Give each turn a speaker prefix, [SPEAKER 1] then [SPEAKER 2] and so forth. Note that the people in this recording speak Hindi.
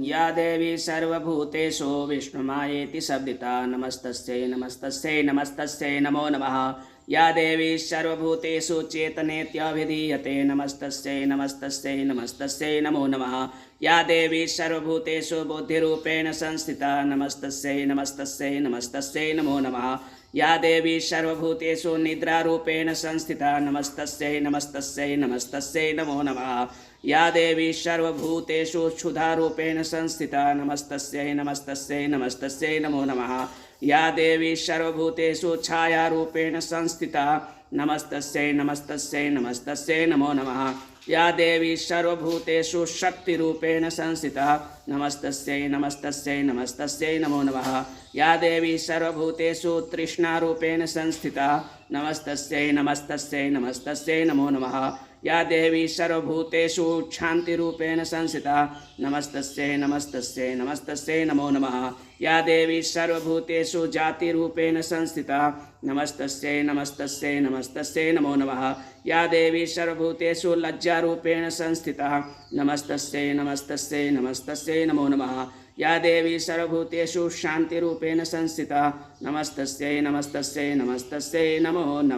[SPEAKER 1] या देवी सर्वभूतेषु विष्णुमायेति शब्दिता नमस्तस्यै नमस्तस्यै नमस्तस्यै नमो नमः। या देवी सर्वभूतेषु चेतनेत्यभिधीयते नमस्तस्यै नमस्तस्यै नमस्तस्यै नमो नमः। या देवी सर्वभूतेषु बुद्धिरूपेण संस्थिता नमस्तस्यै नमस्तस्यै नमस्तस्यै नमो नमः। या देवी सर्वभूतेषु निद्रारूपेण संस्थिता नमस्तस्यै नमस्तस्यै नमस्तस्यै नमो नमः। या देवी सर्वभूतेषु क्षुधारूपेण संस्थिता नमस्तस्यै नमस्तस्यै नमस्तस्यै नमो नमः। या देवी सर्वभूतेषु छायारूपेण संस्थिता नमस्तस्यै नमस्तस्यै नमस्तस्यै नमो नमः। या देवी सर्वभूतेषु शक्तिरूपेण संस्थिता नमस्तस्यै नमस्तस्यै नमस्तस्यै नमो नमः। या देवी सर्वभूतेषु तृष्णारूपेण संस्थिता नमस्तस्यै नमस्तस्यै नमस्तस्यै नमो नमः। या देवी सर्वभूतेषु शान्तिरूपेण संस्थिता नमस्तस्यै नमस्तस्यै नमस्तस्यै नमो नमः। या देवी सर्वभूतेषु जातिरूपेण संस्थिता नमस्तस्यै नमस्तस्यै नमस्तस्यै नमो नमः। या देवी सर्वभूतेषु लज्जारूपेण संस्थिता नमस्तस्यै नमस्तस्यै नमस्तस्यै नमो नमः। या देवी सर्वभूतेषु शान्तिरूपेण संस्थिता नमस्तस्यै नमस्तस्यै नमस्तस्यै नमो नमः।